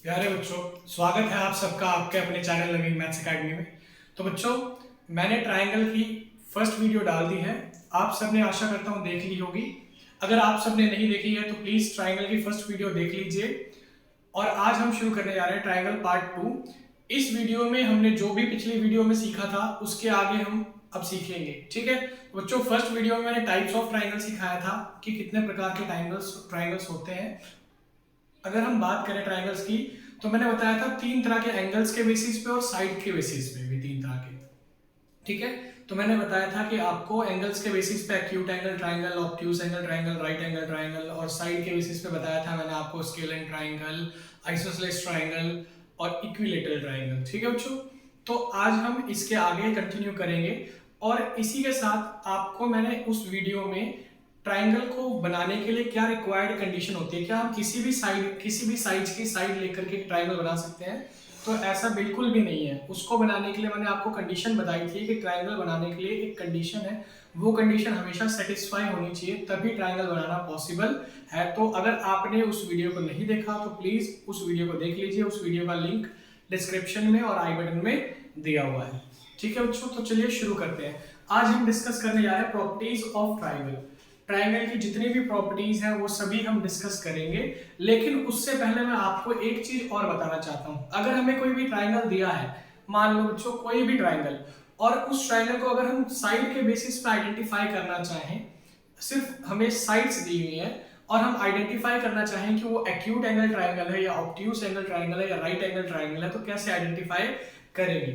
प्यारे बच्चों, स्वागत है आप सबका आपके अपने चैनल लर्निंग मैथ्स एकेडमी में। तो बच्चों, मैंने ट्रायंगल की फर्स्ट वीडियो डाल दी है। आप सबने आशा करता हूँ देख ली होगी। अगर आप सबने नहीं देखी है तो प्लीज ट्रायंगल की फर्स्ट वीडियो देख लीजिए। और आज हम शुरू करने जा रहे हैं ट्रायंगल पार्ट 2। इस वीडियो में हमने जो भी पिछली वीडियो में सीखा था उसके आगे हम अब सीखेंगे, ठीक है। तो बच्चों, फर्स्ट वीडियो में मैंने टाइप्स ऑफ ट्रायंगल सिखाया था कि कितने प्रकार के ट्रायंगल्स होते हैं। अगर हम बात करें ट्रायंगल्स की, तो मैंने बताया था तीन तरह के एंगल्स के बेसिस पे और साइड के बेसिस पे भी तीन तरह के, ठीक है। तो मैंने बताया था कि आपको एंगल्स के बेसिस पे acute angle triangle, obtuse angle triangle, right angle triangle, और साइड के बेसिस पे बताया था मैंने आपको स्केलेन ट्रायंगल, आइसोसेलेस ट्रायंगल और इक्विलेटरल ट्रायंगल, ठीक है बच्चों। तो आज हम इसके आगे कंटिन्यू करेंगे। और इसी के साथ आपको मैंने उस वीडियो में ट्रायंगल को बनाने के लिए क्या रिक्वायर्ड कंडीशन होती है, क्या हम किसी भी साइड की साइड लेकर के ट्रायंगल बना सकते हैं, तो ऐसा बिल्कुल भी नहीं है। उसको बनाने के लिए मैंने आपको कंडीशन बताई थी कि ट्रायंगल बनाने के लिए एक कंडीशन है, वो कंडीशन हमेशा सेटिस्फाई होनी चाहिए, तभी ट्रायंगल बनाना पॉसिबल है। तो अगर आपने उस वीडियो को नहीं देखा तो प्लीज उस वीडियो को देख लीजिए। उस वीडियो का लिंक डिस्क्रिप्शन में और आई बटन में दिया हुआ है, ठीक है बच्चों। तो चलिए शुरू करते हैं। आज हम डिस्कस करने जा रहे हैं प्रॉपर्टीज ऑफ ट्रायंगल। ट्रायंगल की जितनी भी प्रॉपर्टीज हैं वो सभी हम डिस्कस करेंगे। लेकिन उससे पहले मैं आपको एक चीज और बताना चाहता हूं। अगर हमें कोई भी ट्रायंगल दिया है, मान लो बच्चों कोई भी ट्रायंगल, और उस ट्रायंगल को अगर हम साइड के बेसिस पे आइडेंटिफाई करना चाहें, सिर्फ हमें साइड्स दी हुई है और हम आइडेंटिफाई करना चाहें कि वो एक्यूट एंगल ट्रायंगल है या ऑब्ट्यूज एंगल ट्रायंगल है या राइट एंगल ट्रायंगल है, तो कैसे आइडेंटिफाई करेंगे।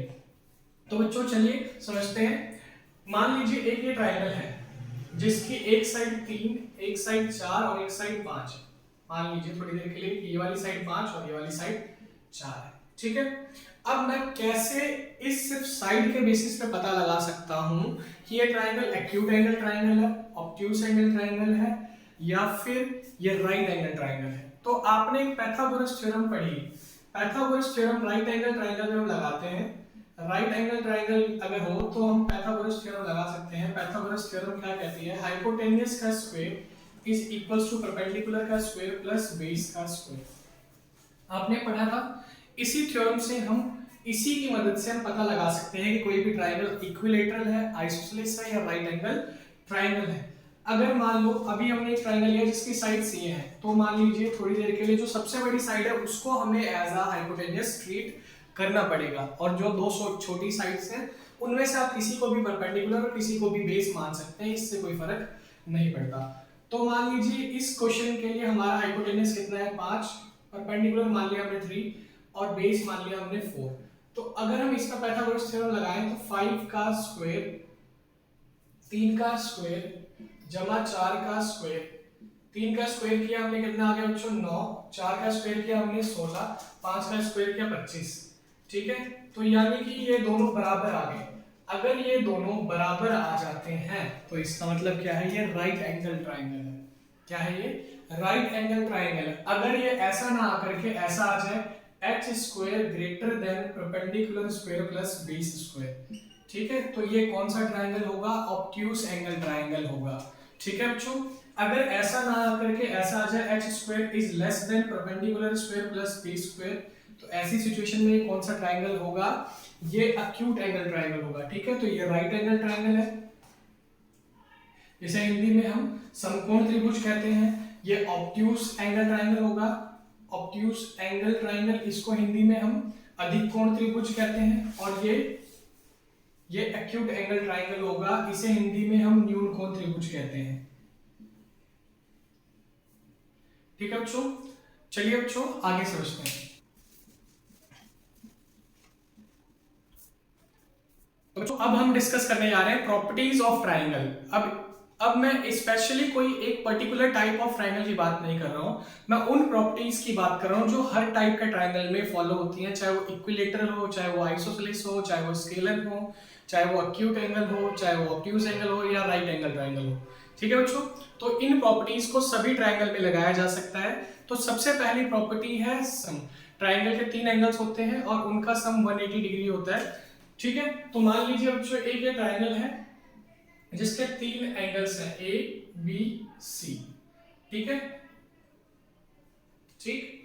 तो बच्चों चलिए समझते हैं। मान लीजिए एक ये ट्रायंगल है जिसकी एक साइड 3, एक साइड 4 और एक साइड 5। मान लीजिए थोड़ी देर के लिए ये वाली साइड 5 और ये वाली साइड 4 है, ठीक है। अब मैं कैसे इस सिर्फ साइड के बेसिस पे पता लगा सकता हूं कि ये ट्रायंगल एक्यूट एंगल ट्रायंगल है, ऑब्ट्यूज एंगल ट्रायंगल है, या फिर ये राइट एंगल ट्रायंगल है। तो आपने एक पाइथागोरस थ्योरम पढ़ी। Pythagoras theorem right angle triangle में हम लगाते हैं। राइट एंगल ट्रायंगल अगर हो तो हम पाइथागोरस थ्योरम लगा सकते हैं। पाइथागोरस थ्योरम क्या कहती है? हाइपोटेन्यूज का square is equals to perpendicular का स्क्वायर प्लस बेस का स्क्वायर। आपने पढ़ा था। इसी थ्योरम से हम इसी की मदद से हम पता लगा सकते हैं कि कोई भी ट्रायंगल इक्विलेटरल है, आइसोसेलेस है या राइट एंगल ट्रायंगल है। अगर मान लो अभी हमने एक ट्रायंगल लिया जिसकी साइड्स ये हैं, तो मान लीजिए थोड़ी देर के लिए जो सबसे बड़ी साइड है उसको हमें एज अ हाइपोटेन्यूज ट्रीट करना पड़ेगा, और जो दो छोटी साइड्स हैं उनमें से आप किसी को भी परपेंडिकुलर और किसी को भी बेस मान सकते हैं, इससे कोई फर्क नहीं पड़ता। तो मान लीजिए इस क्वेश्चन के लिए हमारा हाइपोटेन्यूज कितना है? 5, परपेंडिकुलर मान लिया हमने 3 और बेस मान लिया हमने 4। तो अगर हम इसका पाइथागोरस थ्योरम लगाएं तो 5 का स्क्वायर, 3 का स्क्वायर जमा 4 का स्क्वायर, 3 का स्क्वायर किया हमने कितना आ गया बच्चों? 9, 4 का स्क्वायर किया हमने 16, 5 का स्क्वायर किया 25, ठीक है। तो यानी कि ये दोनों बराबर आ गए। अगर ये दोनों बराबर आ जाते हैं तो इसका मतलब क्या है? ये राइट एंगल ट्रायंगल है। क्या है ये? Right angle triangle. अगर ये ऐसा ना आकर के ऐसा आ जाए, H square greater than perpendicular square plus base square, ठीक है, तो ये कौन सा ट्रायंगल होगा? ऑब्ट्यूज एंगल ट्रायंगल होगा, ठीक है बच्चों। अगर ऐसा ना आकर के ऐसा आ जाए, H square is less than perpendicular square plus base square, तो ऐसी सिचुएशन में कौन सा ट्रायंगल होगा? ये एक्यूट एंगल ट्रायंगल होगा, ठीक है। तो ये राइट एंगल ट्रायंगल है, जिसे हिंदी में हम समकोण त्रिभुज कहते हैं। ये ऑब्ट्यूज एंगल ट्रायंगल होगा। ऑब्ट्यूज एंगल ट्रायंगल, इसको हिंदी में हम अधिक कोण त्रिभुज कहते हैं। और ये एक्यूट एंगल ट्रायंगल होगा, इसे हिंदी में हम न्यून कोण त्रिभुज कहते हैं, ठीक है बच्चों। चलिए बच्चों आगे समझते हैं। तो बच्चों अब हम डिस्कस करने जा रहे हैं प्रॉपर्टीज ऑफ ट्रायंगल। अब मैं स्पेशली कोई एक पर्टिकुलर टाइप ऑफ ट्रायंगल की बात नहीं कर रहा हूं, मैं उन प्रॉपर्टीज की बात कर रहा हूं जो हर टाइप के ट्रायंगल में फॉलो होती हैं, चाहे वो इक्विलेटरल हो, चाहे वो आइसोसेलेस हो, चाहे वो स्केलर हो, चाहे वो एक्यूट एंगल हो, चाहे वो ऑब्ट्यूज एंगल हो या राइट एंगल ट्रायंगल हो, ठीक है बच्चों। तो इन प्रॉपर्टीज को सभी ट्रायंगल में लगाया जा सकता है। तो सबसे पहली प्रॉपर्टी है सम। ट्रायंगल के 3 एंगल्स होते हैं और उनका सम 180 डिग्री होता है, ठीक है। तो मान लीजिए बच्चों एक ये ट्रायंगल है जिसके 3 एंगल्स हैं, ए बी सी, ठीक है, ठीक।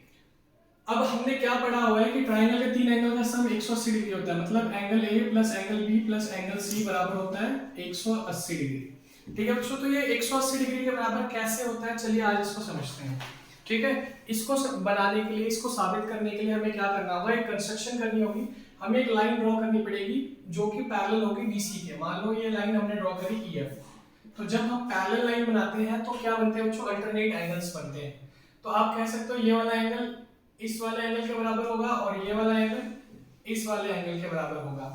अब हमने क्या पढ़ा हुआ है कि ट्राइंगल के तीन एंगल का सम 180 डिग्री होता है, मतलब angle A plus angle B plus angle C बराबर होता है 180 डिग्री। ठीक है बच्चों, तो ये 180 डिग्री के बराबर कैसे होता है, चलिए आज इसको समझते हैं। ठीक है, इसको बनाने के लिए, इसको साबित करने के लिए हमें क्या करना होगा, एक कंस्ट्रक्शन करनी होगी। हमें एक लाइन ड्रॉ करनी पड़ेगी जो कि पैरेलल होगी बीसी के। मान लो ये लाइन हमने ड्रॉ करी ईएफ। तो जब हम पैरेलल लाइन बनाते हैं तो क्या बनते हैं बच्चों, अल्टरनेट एंगल्स बनते हैं। तो आप कह सकते हो ये वाला एंगल इस वाले एंगल के बराबर होगा और ये वाला एंगल इस वाले एंगल के बराबर होगा।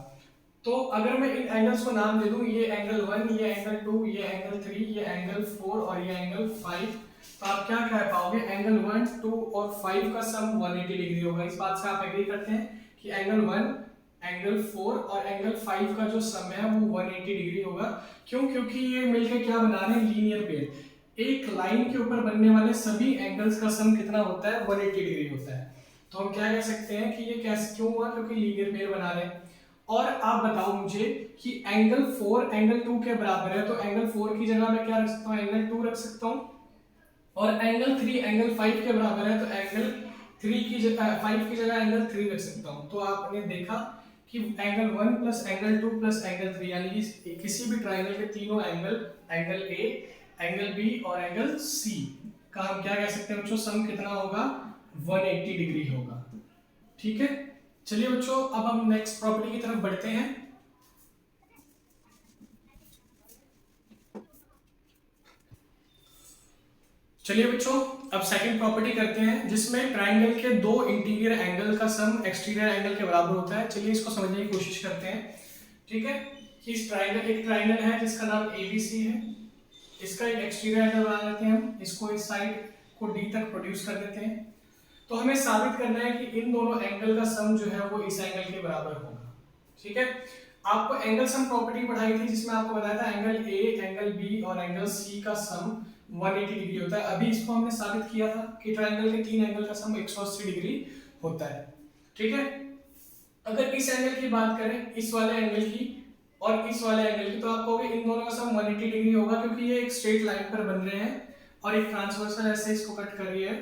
तो अगर मैं इन एंगल्स को नाम दे दूं, ये एंगल 1, ये एंगल 2, ये एंगल 3, ये एंगल 4 और ये एंगल 5, तो आप क्या कह पाओगे, एंगल 1, 2 और 5 का सम 180 डिग्री होगा। इस बात से आप एग्री करते हैं कि एंगल 1, एंगल 4 और एंगल 5 का जो सम है वो 180 डिग्री होगा। क्यों? क्योंकि ये मिलकर क्या बना रहे हैं, लीनियर पेयर। एक लाइन के ऊपर बनने वाले सभी एंगल्स का सम कितना होता है, 180 डिग्री होता है। तो हम क्या कह सकते हैं कि ये कैसे क्यों हुआ, क्योंकि लीनियर पेयर बना रहे हैं। और आप बताओ मुझे कि एंगल 4 एंगल 2 के बराबर है, तो एंगल 4 की जगह मैं क्या रख सकता हूँ, एंगल 2 रख सकता हूँ। और एंगल 3 एंगल 5 के बराबर है, तो एंगल 3 की जगह 5 की जगह एंगल 3 रख सकता हूँ। तो आपने देखा कि angle 1 plus angle 2 plus angle 3 यानी कि किसी भी ट्राइंगल के तीनों angle, angle A, angle B और एंगल सी का हम क्या कह सकते हैं बच्चों, सम कितना होगा, 180 डिग्री होगा। ठीक है, चलिए बच्चों अब हम नेक्स्ट प्रॉपर्टी की तरफ बढ़ते हैं। चलिए बच्चों अब सेकंड प्रॉपर्टी करते हैं, जिसमें ट्राइंगल के दो इंटीरियर एंगल का सम एक्सटीरियर एंगल के बराबर होता है। चलिए इसको समझने की कोशिश करते हैं। ठीक है, कि इस ट्राइंगल, एक ट्राइंगल है जिसका नाम एबीसी है, इसका एक एक्सटीरियर एंगल बना लेते हैं हम, इसको इस साइड को डी तक प्रोड्यूस कर देते हैं। तो हमें साबित करना है कि इन दोनों एंगल का सम जो है वो इस एंगल के बराबर होगा। ठीक है, आपको एंगल सम प्रॉपर्टी पढ़ाई थी जिसमें आपको बताया था एंगल ए, एंगल बी और एंगल सी का सम 180 डिग्री होता है। अभी इसको हमने साबित किया था कि ट्राइंगल के तीन एंगल का सम 180 डिग्री होता है। ठीक है, अगर इस एंगल की बात करें, इस वाले एंगल की और इस वाले एंगल की, तो आप कहोगे इन दोनों का सम 180 डिग्री होगा, क्योंकि ये एक स्ट्रेट लाइन पर बन रहे हैं और एक ट्रांसवर्सल ऐसे इसको कट कर रही है।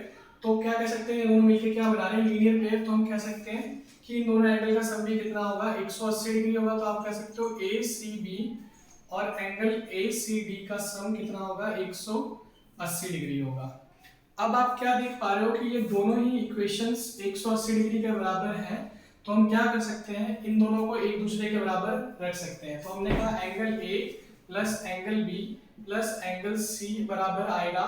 तो क्या कह सकते हैं, ये दोनों मिलकर क्या बना रहे हैं, लीनियर पेयर। तो हम कह सकते हैं कि इन दोनों एंगल का सम भी कितना होगा, 180 डिग्री होगा। तो आप कह सकते हो ए सी बी और एंगल ए सी डी का सम कितना होगा, 180 डिग्री होगा। अब आप क्या देख पा रहे हो कि ये दोनों ही इक्वेशंस 180 डिग्री के बराबर हैं। तो हम क्या कर सकते हैं, इन दोनों को एक दूसरे के बराबर रख सकते हैं। तो हमने कहा angle A plus angle B plus angle C बराबर आएगा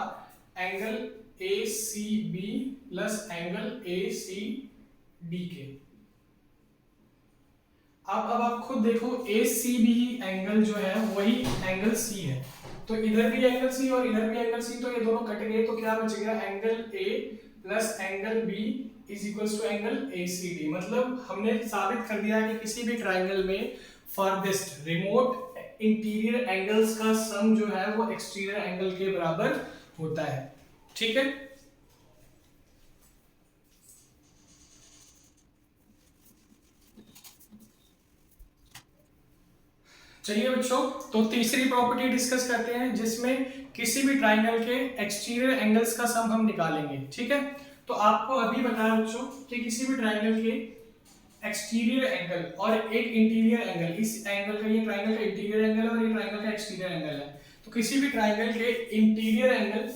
angle A C B plus angle A C D के। अब आप खुद देखो, ए सी बी एंगल जो है वही एंगल सी है। तो इधर भी एंगल सी और इधर भी एंगल सी, तो ये दोनों कट गए। तो क्या बच गया, angle A plus angle B is equals to angle A C D. मतलब हमने साबित कर दिया कि किसी भी ट्राइंगल में फारदेस्ट रिमोट इंटीरियर एंगल्स का सम जो है वो एक्सटीरियर एंगल के बराबर होता है। ठीक है, चलिए बच्चों तो तीसरी प्रॉपर्टी डिस्कस करते हैं, जिसमें किसी भी ट्राइंगल के एक्सटीरियर एंगल्स का सम हम निकालेंगे। ठीक है, तो आपको अभी बताया बच्चों कि किसी भी ट्राइंगल के एक्सटीरियर एंगल और एक इंटीरियर एंगल, इस एंगल का, ये ट्राइंगल का इंटीरियर एंगल है और ये ट्राइंगल का एक्सटीरियर एंगल है। तो किसी भी ट्राइंगल के interior angle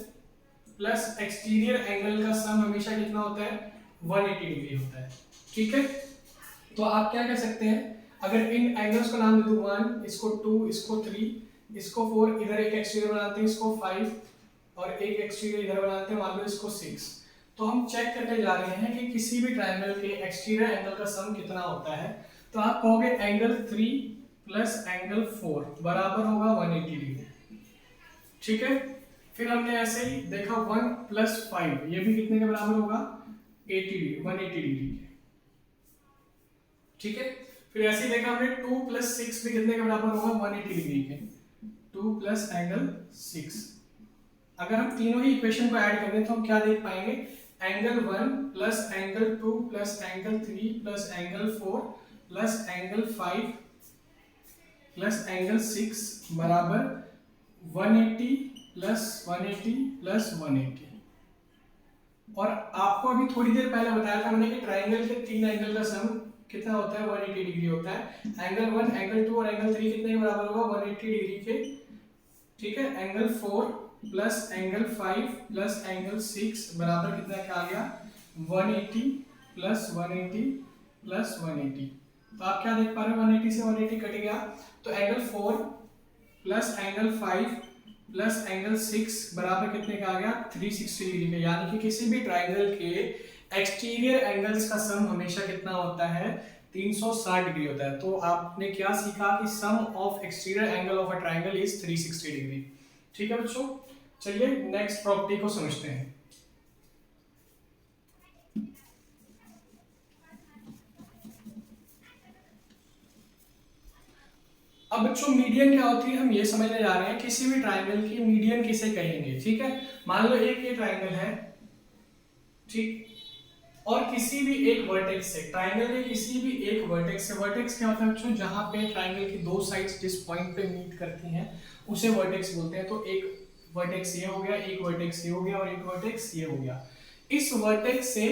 plus exterior angle का सम हमेशा कितना होता है, 180 डिग्री होता है। ठीक है, तो आप क्या कह सकते हैं, अगर इन एंगल्स को नाम दे दूं 1, इसको 2, इसको 3, इसको 4, इधर एक एक्सटीरियर बनाते हैं, इसको 5 और एक एक्सटीरियर इधर बनाते हैं, मान लो इसको 6। तो हम चेक करने जा रहे हैं कि किसी भी ट्रायंगल के एक्सटीरियर एंगल का सम कितना होता है। तो आप कहोगे एंगल 3 प्लस एंगल 4 बराबर होगा 180 डिग्री। ठीक है, फिर हमने ऐसे ही देखा 1 प्लस 5 ये भी कितने के बराबर होगा, 80 डिग्री, 180 डिग्री के। ठीक है, फिर ऐसे ही देखा हमने 2 प्लस 6 भी कितने के बराबर होगा, 180 डिग्री के। 2 प्लस एंगल 6, अगर हम तीनों ही इक्वेशन को ऐड करें तो हम क्या देख पाएंगे, angle 1 plus angle 2 plus angle 3 plus angle 4 plus angle 5 plus angle 6 बराबर 180 प्लस 180 प्लस 180। और आपको अभी थोड़ी देर पहले बताया था मैंने कि ट्राइंगल के 3 एंगल का सम कितना होता है, 180 डिग्री होता है। एंगल 1, एंगल 2 और एंगल 3 कितने के बराबर होगा, 180 डिग्री के। ठीक है, angle 4 plus angle 5 plus angle 6 बराबर कितना क्या आ गया, 180 प्लस 180 प्लस 180। तो आप क्या देख पा रहे हो, 180 से 180 कट गया, तो angle 4 plus angle 5 plus angle 6 बराबर कितने का आ गया, 360 डिग्री का। यानी कि किसी भी ट्राइंगल के एक्सटीरियर एंगल्स का सम हमेशा कितना होता है, 360 डिग्री होता है। तो आपने क्या सीखा कि sum of exterior angle of a triangle is 360 degree. ठीक है बच्चों, चलिए नेक्स्ट प्रॉपर्टी को समझते हैं। अब बच्चों मीडियन क्या होती है हम ये समझने जा रहे हैं। किसी भी ट्राइंगल की मीडियन किसे कहेंगे, ठीक है। मान लो एक ये ट्राइंगल है, ठीक, और किसी भी एक वर्टेक्स से, ट्राइंगल के किसी भी एक वर्टेक्स से, वर्टेक्स क्या होता है बच्चों, जहां पे ट्राइंगल की दो साइड्स जिस पॉइंट पे मीट करती हैं उसे वर्टेक्स बोलते हैं। तो एक वर्टेक्स ये हो गया, एक वर्टेक्स ये हो गया और एक वर्टेक्स ये हो गया। इस वर्टेक्स से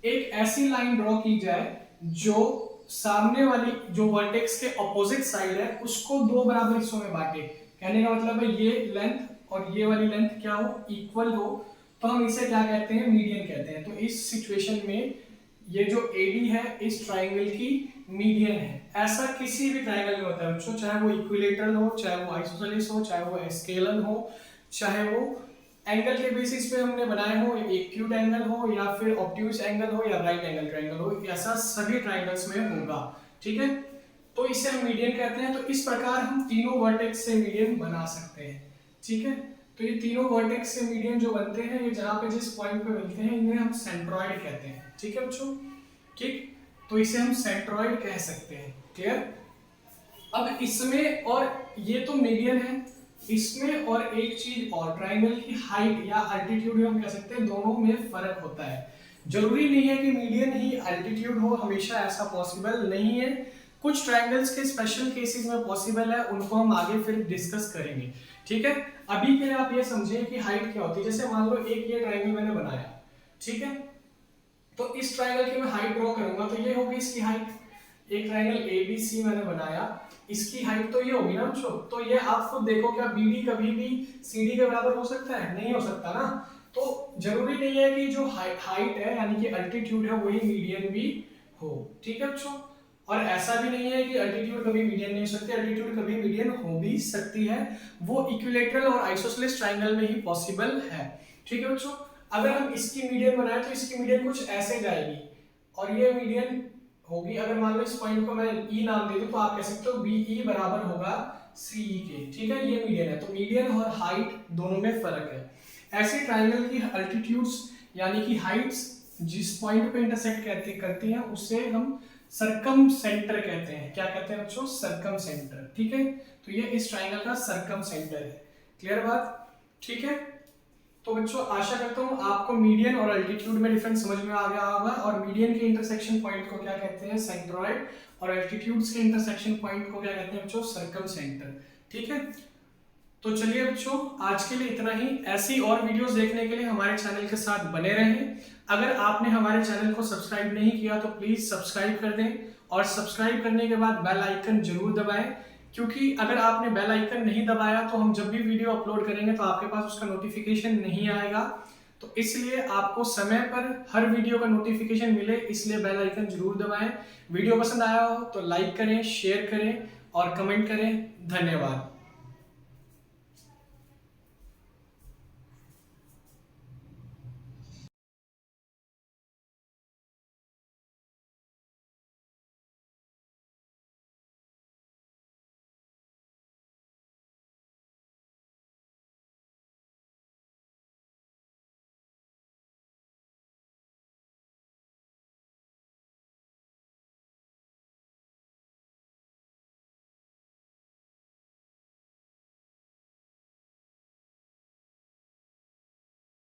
एक ऐसी लाइन ड्रॉ की जाए जो सामने वाली जो वर्टेक्स के ऑपोजिट साइड है उसको दो बराबर हिस्सों में बांटे। कहने का मतलब है ये लेंथ और ये वाली लेंथ क्या हो, इक्वल हो, तो हम इसे क्या कहते हैं, मीडियन कहते हैं। तो इस सिचुएशन में ये जो AD है इस ट्राइंगल की मीडियन है। ऐसा किसी भी ट्राइंगल में होता है बच्चों, चाहे वो इक्विलेटरल हो, चाहे वो आइसोसेलेस हो, चाहे वो स्केलर हो, चाहे वो एंगल के बेसिस पे हमने बनाए हो, एक्यूट एंगल हो या फिर ऑब्ट्यूज एंगल हो या राइट एंगल ट्राइंगल हो, ऐसा सभी ट्राइंगल्स में होगा। ठीक है, तो इसे हम मीडियन कहते हैं। तो इस प्रकार हम तीनों वर्टेक्स से मीडियन बना सकते हैं। ठीक है, तो ये तीनों वर्टेक्स से मीडियन जो बनते हैं, ये जहां पे जिस पॉइंट पे मिलते हैं इन्हें हम सेंट्रॉइड कहते हैं। ठीक है बच्चों, ठीक, तो इसे हम सेंट्रॉइड कह सकते हैं। क्लियर। अब इसमें, और ये तो मीडियन है, इसमें और एक चीज और, ट्राइंगल की हाइट या अल्टीट्यूड हम कह सकते हैं, दोनों में फर्क होता है। जरूरी नहीं है कि मीडियन ही अल्टीट्यूड हो, हमेशा ऐसा पॉसिबल नहीं है। कुछ ट्राइंगल्स के स्पेशल केसेस में पॉसिबल है, उनको हम आगे फिर डिस्कस करेंगे। ठीक है, अभी के लिए आप ये समझिए कि हाइट क्या होती है। जैसे मान लो एक ये ट्राइंगल मैंने बनाया, ठीक है, तो इस ट्राइंगल की मैं हाइट ड्रॉ करूंगा तो ये होगी इसकी हाइट। एक ट्राइंगल ABC मैंने बनाया, इसकी हाइट तो ये होगी ना बच्चों। तो ये आप खुद देखो, क्या BD कभी भी CD के बराबर हो सकता है, नहीं हो सकता ना। तो जरूरी नहीं है कि जो हाइट है यानी कि अल्टीट्यूड है वही मीडियन भी हो। ठीक है बच्चों, और ऐसा भी नहीं है कि अल्टीट्यूड कभी मीडियन नहीं हो सकती, अल्टीट्यूड कभी मीडियन हो भी सकती है। वो इक्विलेटरल और आइसोसेलेस ट्राइंगल में ही पॉसिबल है। ठीक है बच्चों, अगर हम इसकी मीडियन बनाए तो इसकी मीडियन कुछ ऐसे जाएगी और ये मीडियन होगी। अगर मान लो इस पॉइंट को मैं E नाम दे दूं तो आप कह सकते हो BE बराबर होगा CE के। ठीक है, ये मीडियन है। तो मीडियन और हाइट दोनों में फर्क है। ऐसे ट्राइंगल की अल्टीट्यूड्स यानी कि हाइट्स जिस पॉइंट पे इंटरसेक्ट करती हैं उसे हम सरकम सेंटर कहते हैं। क्या कहते हैं बच्चों, सरकम सेंटर। ठीक है, तो ये इस ट्राइंगल का सरकम सेंटर है। क्लियर बात। ठीक है, तो बच्चों आशा करता हूँ आपको मीडियन और अल्टीट्यूड में डिफरेंस समझ में आ गया होगा। और मीडियन के इंटरसेक्शन पॉइंट को क्या कहते हैं, सेंट्रॉइड, और अल्टीट्यूड्स के इंटरसेक्शन पॉइंट को क्या कहते हैं बच्चों, सरकम सेंटर। ठीक है, तो चलिए बच्चों आज के लिए इतना ही। ऐसी और वीडियोस देखने के लिए हमारे चैनल के साथ बने रहें। अगर आपने हमारे चैनल को सब्सक्राइब नहीं किया तो प्लीज सब्सक्राइब कर दें, और सब्सक्राइब करने के बाद बेल आइकन जरूर दबाएं, क्योंकि अगर आपने बेल आइकन नहीं दबाया तो हम जब भी वीडियो अपलोड करेंगे तो आपके पास उसका नोटिफिकेशन नहीं आएगा। तो इसलिए आपको समय पर हर वीडियो का नोटिफिकेशन मिले, इसलिए बेल आइकन जरूर दबाएं। वीडियो पसंद आया हो तो लाइक करें, शेयर करें और कमेंट करें। धन्यवाद।